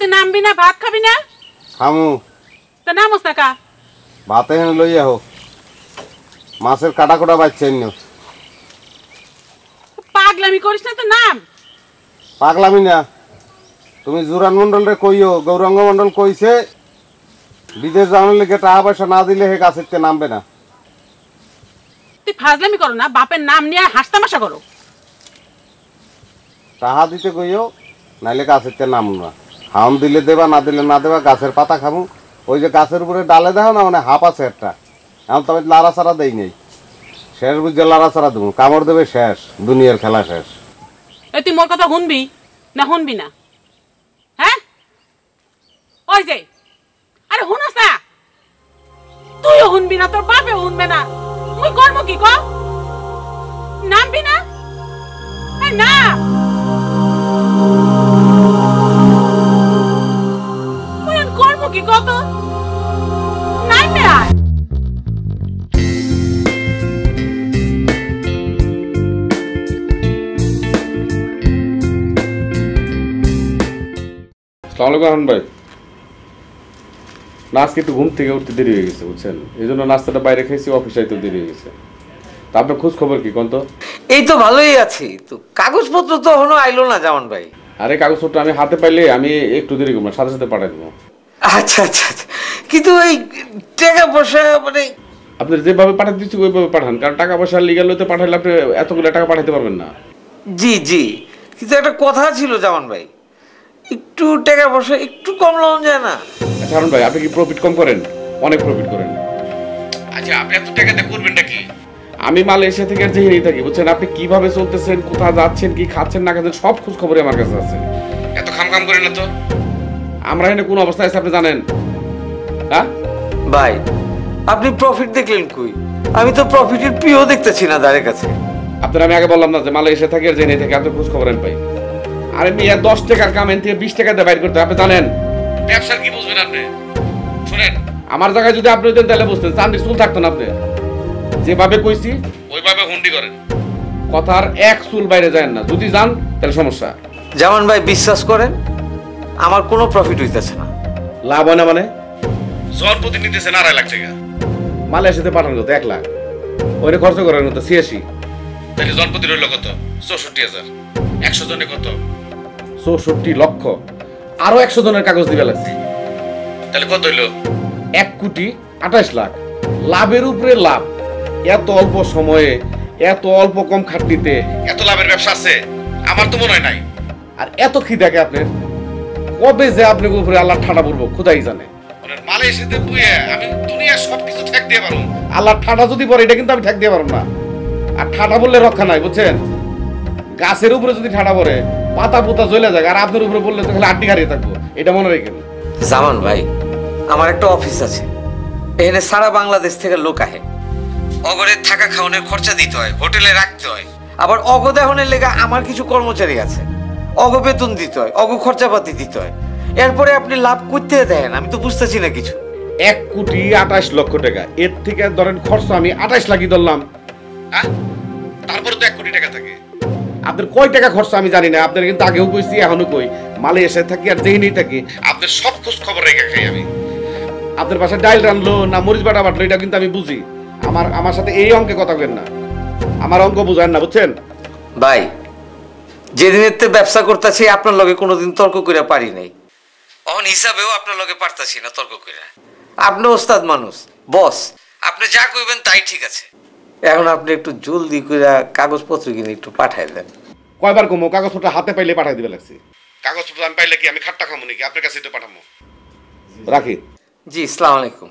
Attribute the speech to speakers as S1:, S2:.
S1: তুই নামবি না, ভাত খাবি না?
S2: খামু।
S1: তা নামস না কা?
S2: ভাত এনে লইয়া হোক, মাছের কাটা কোটা বাচ্চেন।
S1: পাগলামি করিস না, তো নাম।
S2: পাগলামি না, তুমি জুরান মন্ডল রে কইও, গৌরাঙ্গ মন্ডল কইছে বিদেশ যাওয়ার লেগে টাকা পয়সা না দিলে হে গাছের নামবে না।
S1: তুই ফাজলামি করো না, বাপের নাম নিয়ে হাসতামাশা করো।
S2: টাকা দিতে কইও, নাইলে গাছের নাম না। হাম দিলে দেবা, না দিলে না দেবা, গাছের পাতা খামু। ওই যে গাছের উপরে ডালে দেখো না, মানে হাফ আছে একটা, এখন তবে লাড়া ছাড়া দেই নেই। শেষ বুঝে লাড়া ছাড়া দেবো, কামড় দেবে শেষ, দুনিয়ার খেলা শেষ।
S1: তুই মোর কথা শুনবি না শুনবি না? হ্যাঁ ওই যে, আরে শুনস না, তুইও শুনবি না, তোর বাপেও শুনবে না। মুই করবো কি ক? নামবি না? না করবো কি কত? নামবে আয়।
S3: আসসালামু আলাইকুম ভাই। না আজকে একটু ঘুম থেকে উঠতে দেরি হয়ে গেছে বুঝছেন, এই জন্য নাস্তাটা বাইরে খাইছি, অফিসে আইতে দেরি হয়ে গেছে। তা আপনার খোঁজ খবর কি কোন? তো
S4: এই তো ভালোই আছি, তো কাগজপত্র তো এখনো আইলো না জামান ভাই।
S3: আরে কাগজপত্র আমি হাতে পাইলে আমি একটু দেরি করবো, সাথে সাথে পাঠাই দেবো।
S4: আচ্ছা আচ্ছা আচ্ছা, কিন্তু এই টাকা পয়সা মানে
S3: আপনি যেভাবে পাঠাতে দিচ্ছি ওইভাবে পাঠান, কারণ টাকা পয়সা লিগাল হইতে পাঠাইলে আপনি এতগুলো টাকা পাঠাতে পারবেন না।
S4: জি জি, কিন্তু একটা কথা ছিল জামান ভাই, একটু টাকা পয়সা একটু কম লওয়া যায় না?
S3: আচ্ছা হারুন ভাই, আপনি কি প্রফিট কম করেন? অনেক প্রফিট করেন। আচ্ছা আপনি এত টাকাতে করবেনটা কি? আমি মালয়েশিয়া থেকে জেনেই থাকি বুঝছেন, আপনি কিভাবে চলতেছেন, কোথায় যাচ্ছেন, কি খাচ্ছেন না খাচ্ছেন, সব খোঁজ খবরই আমার কাছে আছে। এত খাম করেন না তো। আমরা এখানে কোন অবস্থায় আছে আপনি জানেন? হ্যাঁ
S4: ভাই, আপনি প্রফিট দেখলেন কই? আমি তো প্রফিটের পিও দেখতেছি না দাঁড়ের কাছে।
S3: আপনার আমি আগে বললাম না যে মালয়েশিয়া থেকে আর জেনে থেকে এত খোঁজ খবর আমি পাই। আরে মিয়া 10 টাকার কামেন থেকে 20 টাকা দিয়ে বাইর করতে আপনি জানেন? ব্যবসার কি বুঝবেন আপনি? শুনেন, আমার জায়গায় যদি আপনি হতেন তাহলে বুঝতেন, চান্দি চুল থাকতো না। আপনি যেভাবে কইছি ওইভাবে হুন্ডি করেন, কথার এক চুল বাইরে যায় না। যদি যান তাহলে সমস্যা।
S4: জামান ভাই বিশ্বাস করেন, আমার কোনো প্রফিট হইতেছে না।
S3: লাভ হয় না মানে? জন প্রতি নিতেছেন 2.5 লাখ টাকা, মালয়েশিয়াতে পাঠানো কত 1 লাখ, ওইটা খরচ করার মতো 86, তাহলে জন প্রতি রইল কত? 64,000। 100 জনে কত? 64 লক্ষ। আরো 100 জনের কাগজ দিবে লাগছে, তাহলে কত হইল? 1,28 লাখ। লাভের উপরে লাভ, এত অল্প সময়ে এত অল্প কম খাটনিতে এত লাভের ব্যবসা আছে আমার তো মনে হয় নাই। আর এত খিদাকে আপনার কবে যে আপনার উপরে আল্লাহ ঠাডা পড়বো খোদাই জানে। মালয়েশিয়াতে বুয়ে আমি দুনিয়া সবকিছু ঠেক দিয়ে পারবো, আল্লাহ ঠাডা যদি পড়ে এটা কিন্তু আমি ঠেক দিয়ে পারবো না। আর ঠাডা বললে রক্ষা নাই বুঝছেন, গাছের উপরে যদি ঠাডা পড়ে পাতা পোতা জ্বলে যায়, আর আপনার উপরে বললে তো খালি আড্ডি হারিয়ে থাকবো, এটা মনে রেখেন।
S4: জামান ভাই, আমার একটা অফিস আছে, এখানে সারা বাংলাদেশ থেকে লোক আহে। অগরের থাকা খাওয়ানোর খরচা দিতে হয়, হোটেলে রাখতে হয়, আবার অগদাহনের লেগে আমার কিছু কর্মচারী আছে, অগ বেতন দিতে হয়, অগ খরচাপাতি দিতে হয়। এরপরে আপনি লাভ করতে দেন, আমি তো বুঝতেছি না কিছু।
S3: 1,28 লক্ষ টাকা, এর থেকে ধরেন খরচ আমি 28 লাখই ধরলাম, হ্যাঁ তারপরে তো 1 কোটি টাকা থাকে। আপনার কয় টাকা খরচ আমি জানি না, আপনার কিন্তু আগেও কইছি এখনো কই, মালয়েশিয়া থাকি আর যেখানেই থাকি আপনার সব খোঁজ খবর রেখে খাই আমি। আপনার বাসায় ডাইল রানলো না মরিচ বাটা বাটলো এটা কিন্তু আমি বুঝি। আমার সাথে এই অঙ্কে কথা বলেন না, আমার অঙ্ক বুঝেন না বুঝছেন
S4: ভাই। যেদিনের তে ব্যবসা করতেছি আপনার লগে কোনোদিন তর্ক করে পারি নাই, অন হিসাবেও আপনার লগে পারতাছি না তর্ক করে। আপনি ওস্তাদ মানুষ, বস, আপনি যা কইবেন তাই ঠিক আছে। এখন আপনি একটু জলদি করে কাগজপত্র কিনে একটু পাঠাই দেন।
S3: কয়বার কমো, কাগজপত্র হাতে পাইলে পাঠাই দিবে লাগছে। কাগজপত্র আমি পাইলে কি আমি খাট্টা খামো নাকি? আপনার কাছে তো পাঠাবো। রাখি।
S4: জি, আসসালামু আলাইকুম।